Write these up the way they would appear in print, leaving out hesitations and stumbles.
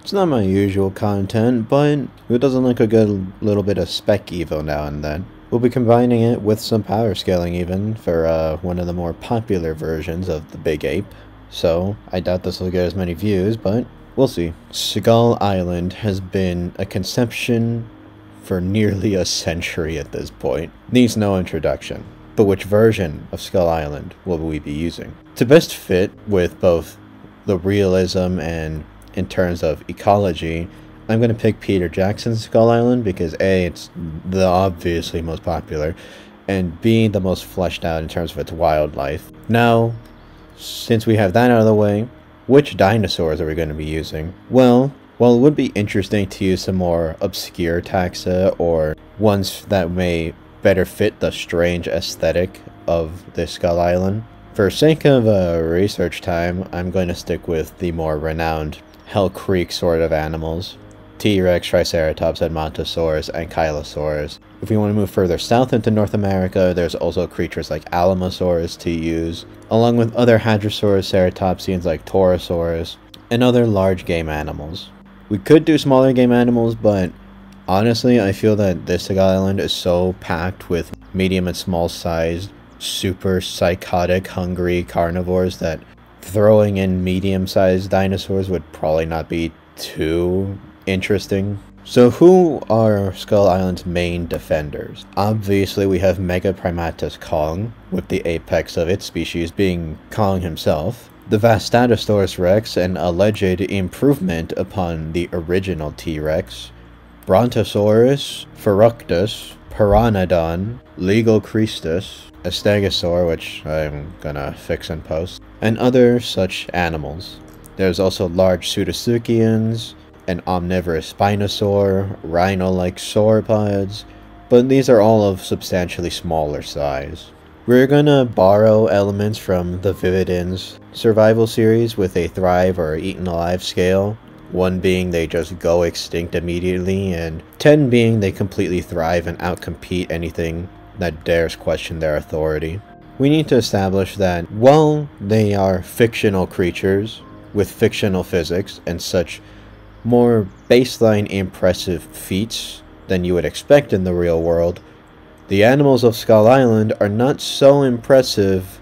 It's not my usual content, but who doesn't like a good little bit of spec evo now and then? We'll be combining it with some power scaling even for one of the more popular versions of the Big Ape. So I doubt this will get as many views, but we'll see. Skull Island has been a conception for nearly a century at this point. Needs no introduction. But which version of Skull Island will we be using? To best fit with both the realism and in terms of ecology, I'm going to pick Peter Jackson's Skull Island because A, it's the obviously most popular, and B, the most fleshed out in terms of its wildlife. Now, since we have that out of the way, which dinosaurs are we going to be using? Well, while it would be interesting to use some more obscure taxa or ones that may better fit the strange aesthetic of this Skull Island, for sake of research time, I'm going to stick with the more renowned Hell Creek sort of animals. T-Rex, Triceratops, Edmontosaurus, and Ankylosaurus. If we want to move further south into North America, there's also creatures like Alamosaurus to use, along with other hadrosaurs, ceratopsians like Torosaurus, and other large game animals. We could do smaller game animals, but honestly, I feel that this Skull Island is so packed with medium and small sized, super psychotic, hungry carnivores that throwing in medium sized dinosaurs would probably not be too interesting. So who are Skull Island's main defenders? Obviously we have Megaprimatus Kong, with the apex of its species being Kong himself. The Vastatosaurus Rex, an alleged improvement upon the original T-Rex. Brontosaurus, Feructus, Pteranodon, Legocristus, a Stegosaur, which I'm gonna fix in post, and other such animals. There's also large Pseudotsuchians, an omnivorous Spinosaur, rhino-like sauropods, but these are all of substantially smaller size. We're gonna borrow elements from the Vividins survival series with a thrive or eaten alive scale, 1 being they just go extinct immediately, and 10 being they completely thrive and outcompete anything that dares question their authority. We need to establish that while they are fictional creatures with fictional physics and such more baseline impressive feats than you would expect in the real world, the animals of Skull Island are not so impressive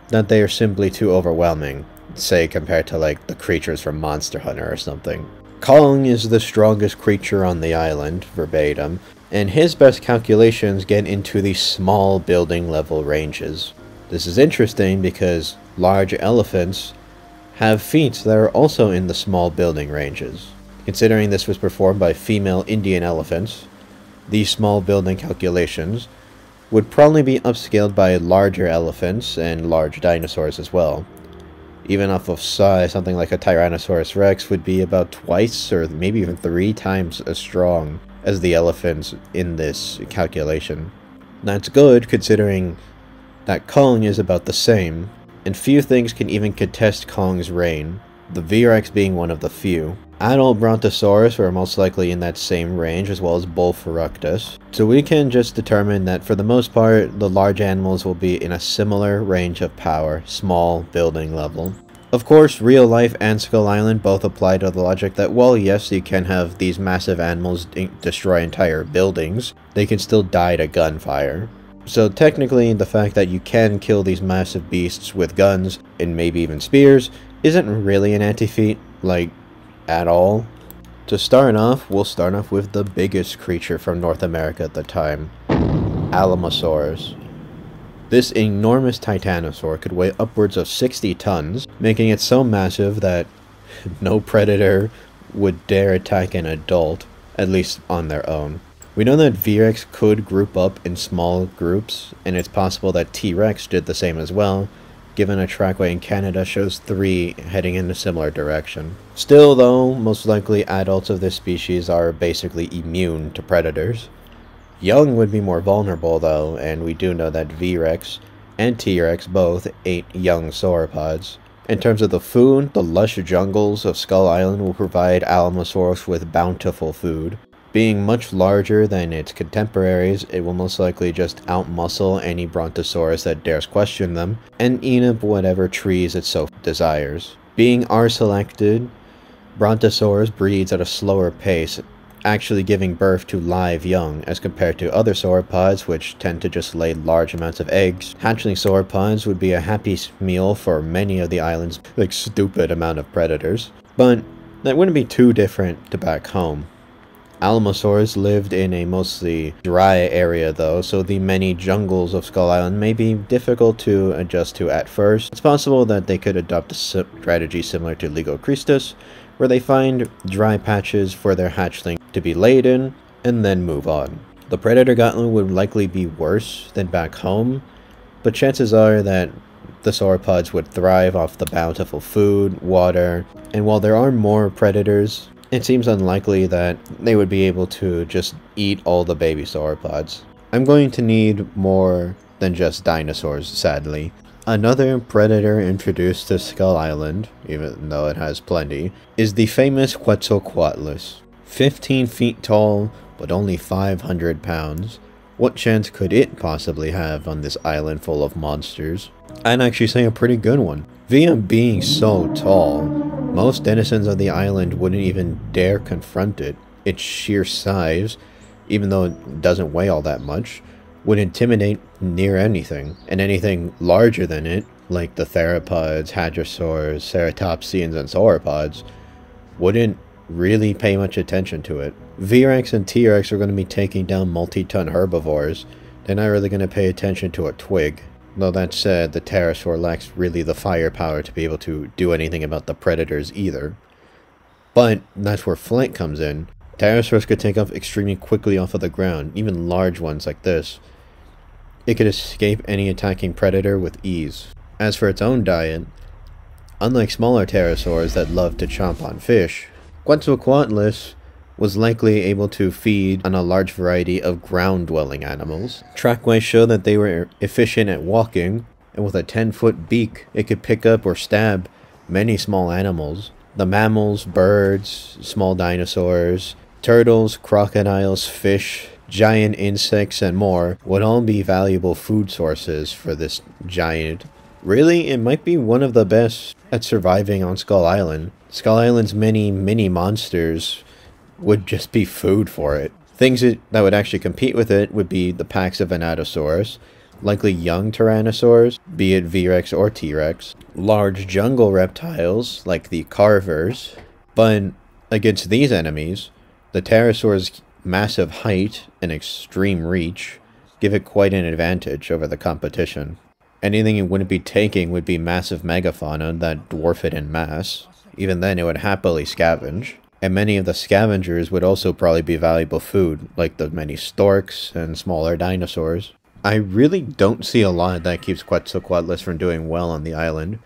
that they are simply too overwhelming, say compared to like the creatures from Monster Hunter or something. Kong is the strongest creature on the island, verbatim, and his best calculations get into the small building level ranges. This is interesting because large elephants have feats that are also in the small building ranges. Considering this was performed by female Indian elephants, these small building calculations would probably be upscaled by larger elephants and large dinosaurs as well. Even off of size, something like a Tyrannosaurus Rex would be about twice or maybe even 3 times as strong as the elephants in this calculation. That's good considering that Kong is about the same, and few things can even contest Kong's reign, the V-Rex being one of the few. Adult Brontosaurus were most likely in that same range, as well as Bull Feructus. So we can just determine that for the most part, the large animals will be in a similar range of power, small building level. Of course, real life and Skull Island both apply to the logic that while yes, you can have these massive animals destroy entire buildings, they can still die to gunfire. So technically, the fact that you can kill these massive beasts with guns, and maybe even spears, isn't really an anti-feat, like, at all. To start off, we'll start off with the biggest creature from North America at the time, Alamosaurus. This enormous titanosaur could weigh upwards of 60 tons, making it so massive that no predator would dare attack an adult, at least on their own. We know that V-Rex could group up in small groups, and it's possible that T-Rex did the same as well, given a trackway in Canada shows 3 heading in a similar direction. Still though, most likely adults of this species are basically immune to predators. Young would be more vulnerable though, and we do know that V-Rex and T-Rex both ate young sauropods. In terms of the food, the lush jungles of Skull Island will provide Alamosaurus with bountiful food. Being much larger than its contemporaries, it will most likely just outmuscle any Brontosaurus that dares question them, and eat up whatever trees it so desires. Being R-selected, Brontosaurus breeds at a slower pace, actually giving birth to live young as compared to other sauropods which tend to just lay large amounts of eggs. Hatchling sauropods would be a happy meal for many of the island's stupid amount of predators. But that wouldn't be too different to back home. Alamosaurs lived in a mostly dry area though, so the many jungles of Skull Island may be difficult to adjust to at first. It's possible that they could adopt a strategy similar to Ligo Christus, where they find dry patches for their hatchling to be laid in, and then move on. The predator gauntlet would likely be worse than back home, but chances are that the sauropods would thrive off the bountiful food, water, and while there are more predators, it seems unlikely that they would be able to just eat all the baby sauropods. I'm going to need more than just dinosaurs, sadly. Another predator introduced to Skull Island, even though it has plenty, is the famous Quetzalcoatlus. 15 feet tall, but only 500 pounds. What chance could it possibly have on this island full of monsters? I'd actually say a pretty good one. Via being so tall, most denizens of the island wouldn't even dare confront it. Its sheer size, even though it doesn't weigh all that much, would intimidate near anything, and anything larger than it, like the theropods, hadrosaurs, ceratopsians, and sauropods, wouldn't really pay much attention to it. V-Rex and T-Rex are going to be taking down multi-ton herbivores. They're not really going to pay attention to a twig. Though that said, the pterosaur lacks really the firepower to be able to do anything about the predators either. But that's where flight comes in. Pterosaurs could take off extremely quickly off of the ground, even large ones like this. It could escape any attacking predator with ease. As for its own diet, unlike smaller pterosaurs that love to chomp on fish, Quetzalcoatlus was likely able to feed on a large variety of ground-dwelling animals. Trackways show that they were efficient at walking, and with a 10-foot beak, it could pick up or stab many small animals. The mammals, birds, small dinosaurs, turtles, crocodiles, fish, giant insects, and more would all be valuable food sources for this giant. Really, it might be one of the best at surviving on Skull Island. Skull Island's many mini monsters would just be food for it. Things that would actually compete with it would be the packs of Venatosaurus, likely young Tyrannosaurs, be it V-Rex or T-Rex, large jungle reptiles like the Carvers, but against these enemies, the Pterosaur's massive height and extreme reach give it quite an advantage over the competition. Anything it wouldn't be taking would be massive megafauna that dwarf it in mass. Even then, it would happily scavenge. And many of the scavengers would also probably be valuable food, like the many storks and smaller dinosaurs. I really don't see a lot that keeps Quetzalcoatlus from doing well on the island.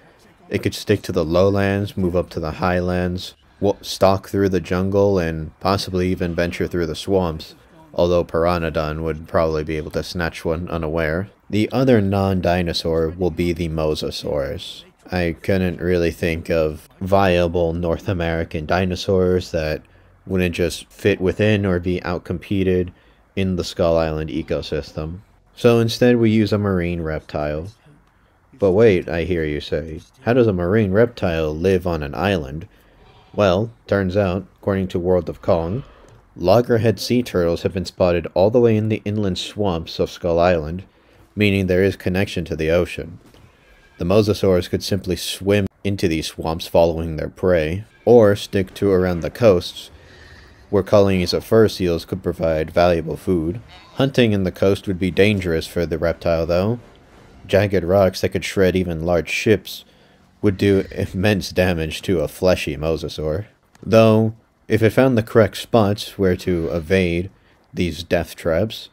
It could stick to the lowlands, move up to the highlands, stalk through the jungle, and possibly even venture through the swamps, although Pteranodon would probably be able to snatch one unaware. The other non-dinosaur will be the Mosasaurus. I couldn't really think of viable North American dinosaurs that wouldn't just fit within or be outcompeted in the Skull Island ecosystem. So instead we use a marine reptile. But wait, I hear you say, how does a marine reptile live on an island? Well, turns out, according to World of Kong, loggerhead sea turtles have been spotted all the way in the inland swamps of Skull Island, meaning there is connection to the ocean. The mosasaurs could simply swim into these swamps following their prey, or stick to around the coasts, where colonies of fur seals could provide valuable food. Hunting in the coast would be dangerous for the reptile though. Jagged rocks that could shred even large ships would do immense damage to a fleshy mosasaur. Though, if it found the correct spots where to evade these death traps,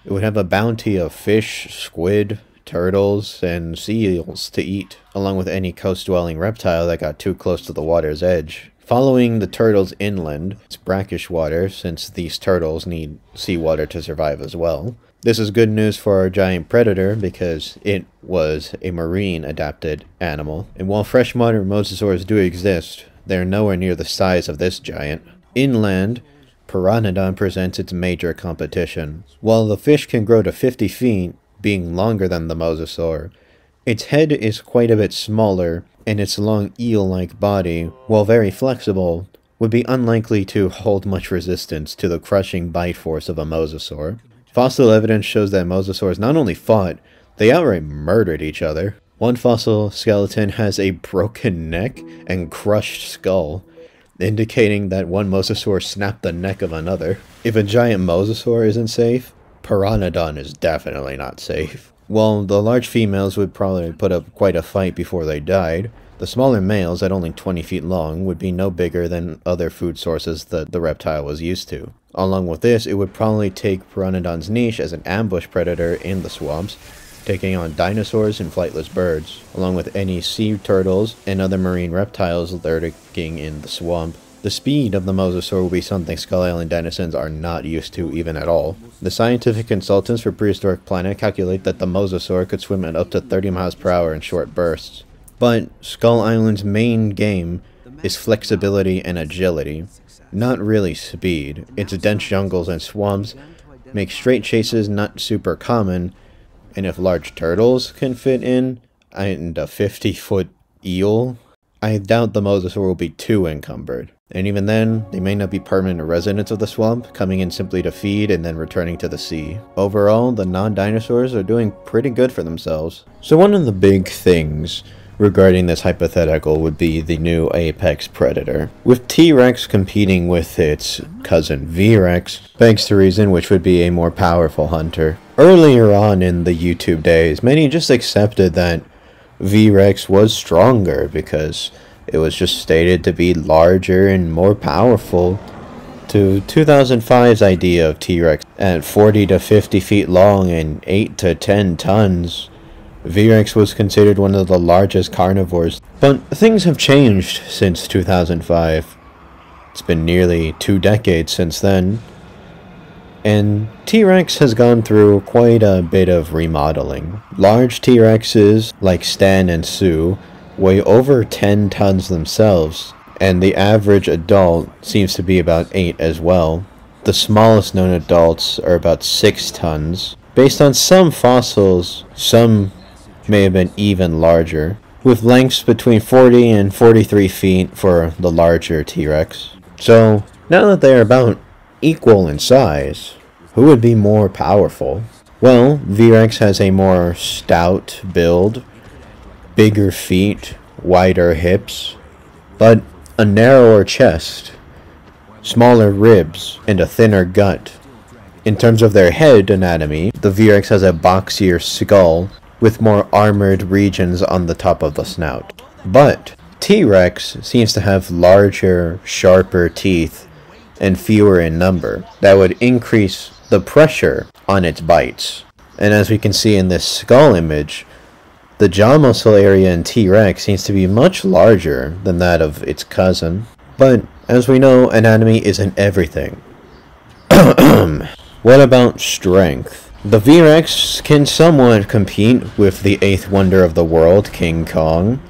it would have a bounty of fish, squid, turtles, and seals to eat, along with any coast-dwelling reptile that got too close to the water's edge. Following the turtles inland, it's brackish water, since these turtles need seawater to survive as well. This is good news for our giant predator, because it was a marine-adapted animal. And while freshwater mosasaurs do exist, they're nowhere near the size of this giant. Inland, Pteranodon presents its major competition. While the fish can grow to 50 feet, being longer than the mosasaur, its head is quite a bit smaller, and its long eel-like body, while very flexible, would be unlikely to hold much resistance to the crushing bite force of a mosasaur. Fossil evidence shows that mosasaurs not only fought, they outright murdered each other. One fossil skeleton has a broken neck and crushed skull, indicating that one mosasaur snapped the neck of another. If a giant mosasaur isn't safe, Pteranodon is definitely not safe. While the large females would probably put up quite a fight before they died, the smaller males, at only 20 feet long, would be no bigger than other food sources that the reptile was used to. Along with this, it would probably take Pteranodon's niche as an ambush predator in the swamps, taking on dinosaurs and flightless birds, along with any sea turtles and other marine reptiles lurking in the swamp. The speed of the mosasaur will be something Skull Island denizens are not used to even at all. The scientific consultants for Prehistoric Planet calculate that the mosasaur could swim at up to 30 miles per hour in short bursts. But Skull Island's main game is flexibility and agility, not really speed. Its dense jungles and swamps make straight chases not super common, and if large turtles can fit in, and a 50-foot eel, I doubt the mosasaur will be too encumbered. And even then, they may not be permanent residents of the swamp, coming in simply to feed and then returning to the sea. Overall, the non-dinosaurs are doing pretty good for themselves. So one of the big things regarding this hypothetical would be the new apex predator. With T-Rex competing with its cousin V-Rex, begs to reason which would be a more powerful hunter. Earlier on in the YouTube days, many just accepted that V-Rex was stronger because it was just stated to be larger and more powerful. To 2005's idea of T-Rex at 40 to 50 feet long and 8 to 10 tons, V-Rex was considered one of the largest carnivores. But things have changed since 2005. It's been nearly 2 decades since then, and T-Rex has gone through quite a bit of remodeling. Large T-Rexes, like Stan and Sue, weigh over 10 tons themselves, and the average adult seems to be about 8 as well. The smallest known adults are about 6 tons. Based on some fossils, some may have been even larger, with lengths between 40 and 43 feet for the larger T-Rex. So, now that they are about equal in size, who would be more powerful? Well, V-Rex has a more stout build, bigger feet, wider hips, but a narrower chest, smaller ribs, and a thinner gut. In terms of their head anatomy, the V-Rex has a boxier skull with more armored regions on the top of the snout. But T-Rex seems to have larger, sharper teeth and fewer in number. That would increase the pressure on its bites. And as we can see in this skull image, the jaw muscle area in T-Rex seems to be much larger than that of its cousin. But as we know, anatomy isn't everything. What about strength? The V-Rex can somewhat compete with the 8th wonder of the world, King Kong,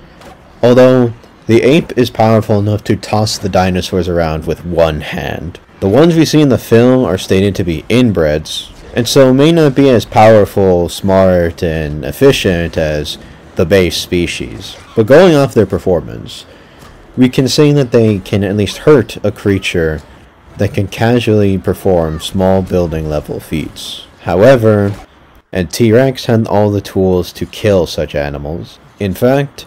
although the ape is powerful enough to toss the dinosaurs around with one hand. The ones we see in the film are stated to be inbreds, and so may not be as powerful, smart, and efficient as the base species. But going off their performance, we can say that they can at least hurt a creature that can casually perform small building level feats. However, a T-Rex had all the tools to kill such animals. In fact,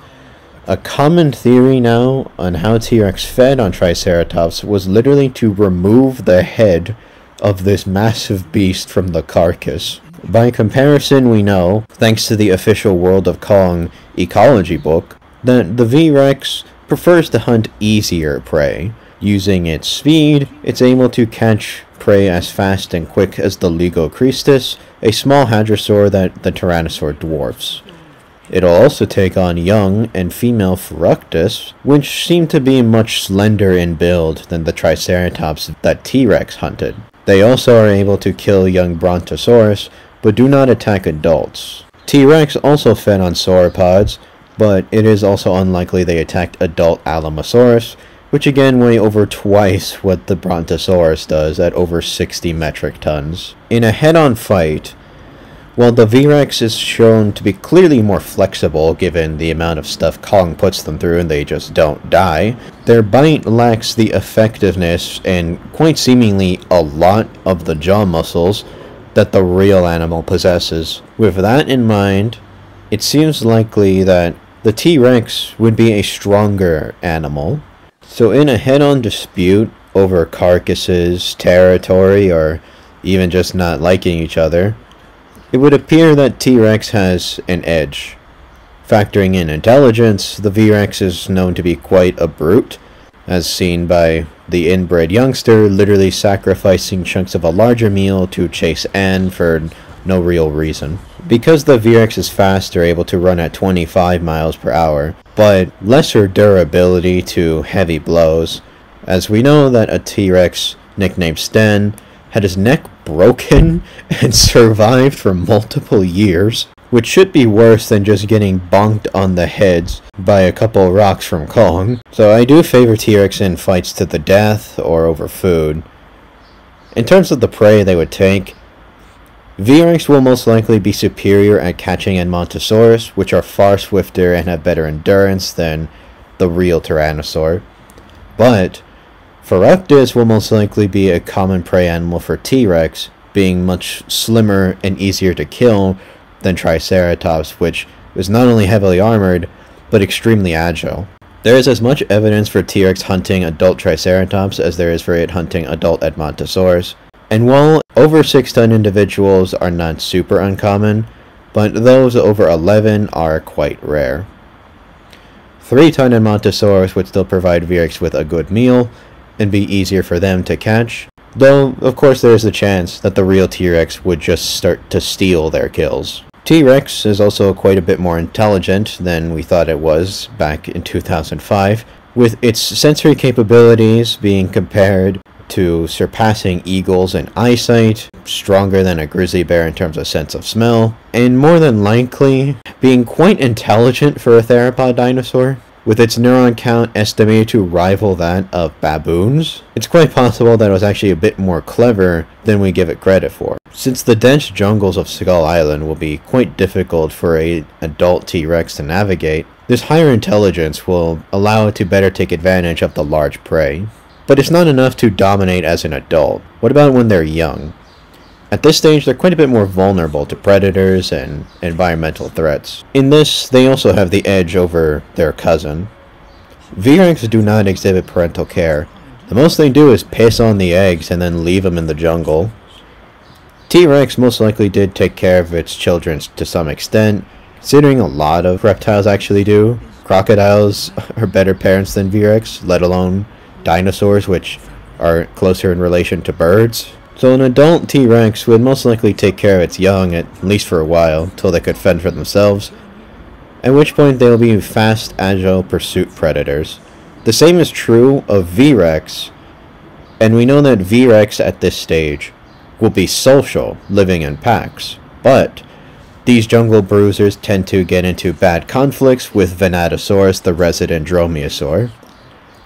a common theory now on how T-Rex fed on Triceratops was literally to remove the head of this massive beast from the carcass. By comparison, we know, thanks to the official World of Kong ecology book, that the V-Rex prefers to hunt easier prey. Using its speed, it's able to catch prey as fast and quick as the Lygocristus, a small hadrosaur that the Tyrannosaur dwarfs. It'll also take on young and female Fructus, which seem to be much slender in build than the Triceratops that T-Rex hunted. They also are able to kill young Brontosaurus, but do not attack adults. T-Rex also fed on sauropods, but it is also unlikely they attacked adult Alamosaurus, which again weigh over twice what the Brontosaurus does at over 60 metric tons. In a head-on fight, While the V-Rex is shown to be clearly more flexible given the amount of stuff Kong puts them through and they just don't die, their bite lacks the effectiveness and quite seemingly a lot of the jaw muscles that the real animal possesses. With that in mind, it seems likely that the T-Rex would be a stronger animal. So in a head-on dispute over carcasses, territory, or even just not liking each other, it would appear that T-Rex has an edge. Factoring in intelligence, the V-Rex is known to be quite a brute, as seen by the inbred youngster literally sacrificing chunks of a larger meal to chase Anne for no real reason. Because the V-Rex is fast, they're able to run at 25 miles per hour, but lesser durability to heavy blows, as we know that a T-Rex nicknamed Sten had his neck broken and survived for multiple years, which should be worse than just getting bonked on the heads by a couple rocks from Kong. So I do favor T-Rex in fights to the death or over food. In terms of the prey they would take, V-Rex will most likely be superior at catching Edmontosaurus, which are far swifter and have better endurance than the real Tyrannosaur. But Feroctus will most likely be a common prey animal for T-Rex, being much slimmer and easier to kill than Triceratops, which is not only heavily armored, but extremely agile. There is as much evidence for T-Rex hunting adult Triceratops as there is for it hunting adult Edmontosaurus. And while over 6-ton individuals are not super uncommon, but those over 11 are quite rare. 3-ton Edmontosaurus would still provide V-Rex with a good meal, and be easier for them to catch, though of course there is a chance that the real T-Rex would just start to steal their kills. T-Rex is also quite a bit more intelligent than we thought it was back in 2005, with its sensory capabilities being compared to surpassing eagles in eyesight, stronger than a grizzly bear in terms of sense of smell, and more than likely being quite intelligent for a theropod dinosaur. With its neuron count estimated to rival that of baboons, it's quite possible that it was actually a bit more clever than we give it credit for. Since the dense jungles of Skull Island will be quite difficult for an adult T-Rex to navigate, this higher intelligence will allow it to better take advantage of the large prey. But it's not enough to dominate as an adult. What about when they're young? At this stage, they're quite a bit more vulnerable to predators and environmental threats. In this, they also have the edge over their cousin. V-Rex do not exhibit parental care. The most they do is piss on the eggs and then leave them in the jungle. T-Rex most likely did take care of its children to some extent, considering a lot of reptiles actually do. Crocodiles are better parents than V-Rex, let alone dinosaurs, which are closer in relation to birds. So an adult T-Rex would most likely take care of its young, at least for a while, till they could fend for themselves, at which point they will be fast, agile pursuit predators. The same is true of V-Rex, and we know that V-Rex at this stage will be social, living in packs, but these jungle bruisers tend to get into bad conflicts with Venatosaurus, the resident dromaeosaur,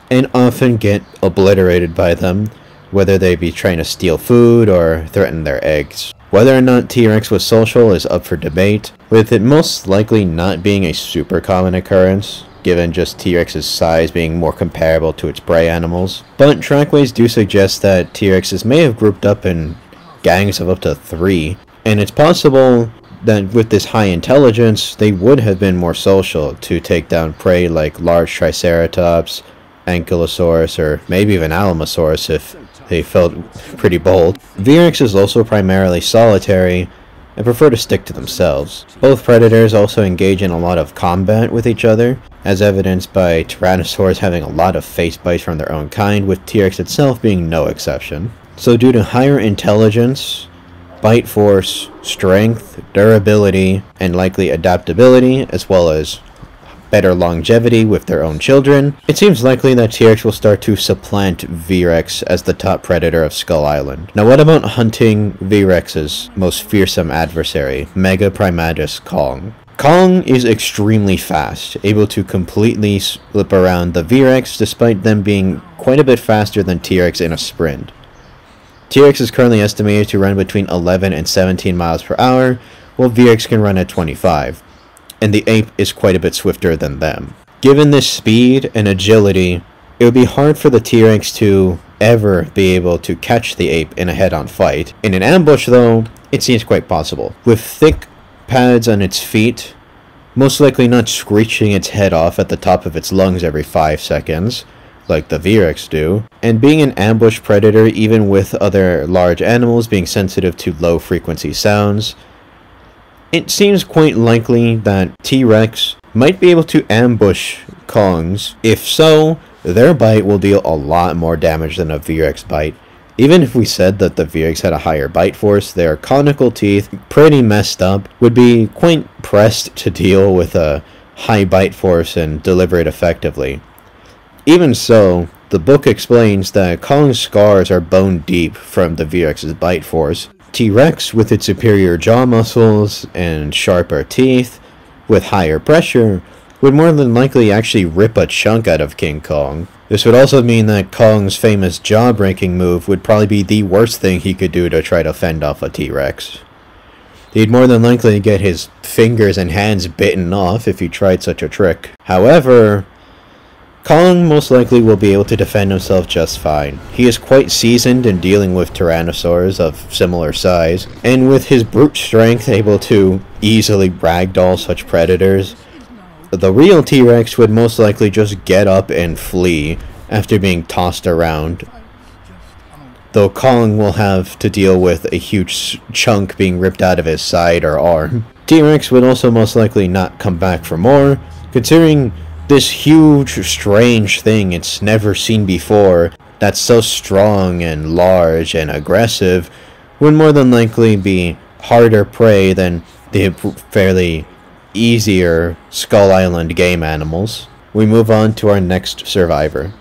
and often get obliterated by them, whether they be trying to steal food or threaten their eggs. Whether or not T-Rex was social is up for debate, with it most likely not being a super common occurrence, given just T-Rex's size being more comparable to its prey animals. But trackways do suggest that T-Rexes may have grouped up in gangs of up to 3, and it's possible that with this high intelligence, they would have been more social to take down prey like large Triceratops, Ankylosaurus, or maybe even Alamosaurus if they felt pretty bold. V-Rex is also primarily solitary and prefer to stick to themselves. Both predators also engage in a lot of combat with each other, as evidenced by Tyrannosaurs having a lot of face bites from their own kind, with T-Rex itself being no exception. So due to higher intelligence, bite force, strength, durability, and likely adaptability, as well as better longevity with their own children, it seems likely that T-Rex will start to supplant V-Rex as the top predator of Skull Island. Now what about hunting V-Rex's most fearsome adversary, Megaprimatus Kong? Kong is extremely fast, able to completely slip around the V-Rex despite them being quite a bit faster than T-Rex in a sprint. T-Rex is currently estimated to run between 11 and 17 miles per hour, while V-Rex can run at 25, and the ape is quite a bit swifter than them. Given this speed and agility, it would be hard for the T-Rex to ever be able to catch the ape in a head-on fight. In an ambush, though, it seems quite possible. With thick pads on its feet, most likely not screeching its head off at the top of its lungs every 5 seconds, like the V-Rex do, and being an ambush predator even with other large animals being sensitive to low-frequency sounds, it seems quite likely that T-Rex might be able to ambush Kongs. If so, their bite will deal a lot more damage than a V-Rex bite. Even if we said that the V-Rex had a higher bite force, their conical teeth, pretty messed up, would be quite pressed to deal with a high bite force and deliver it effectively. Even so, the book explains that Kong's scars are bone deep from the V-Rex's bite force. T-Rex, with its superior jaw muscles and sharper teeth, with higher pressure, would more than likely actually rip a chunk out of King Kong. This would also mean that Kong's famous jaw-breaking move would probably be the worst thing he could do to try to fend off a T-Rex. He'd more than likely get his fingers and hands bitten off if he tried such a trick. However, Kong most likely will be able to defend himself just fine. He is quite seasoned in dealing with Tyrannosaurs of similar size, and with his brute strength able to easily ragdoll such predators, the real T-Rex would most likely just get up and flee after being tossed around, though Kong will have to deal with a huge chunk being ripped out of his side or arm. T-Rex would also most likely not come back for more, considering this huge, strange thing it's never seen before that's so strong and large and aggressive would more than likely be harder prey than the fairly easier Skull Island game animals. We move on to our next survivor.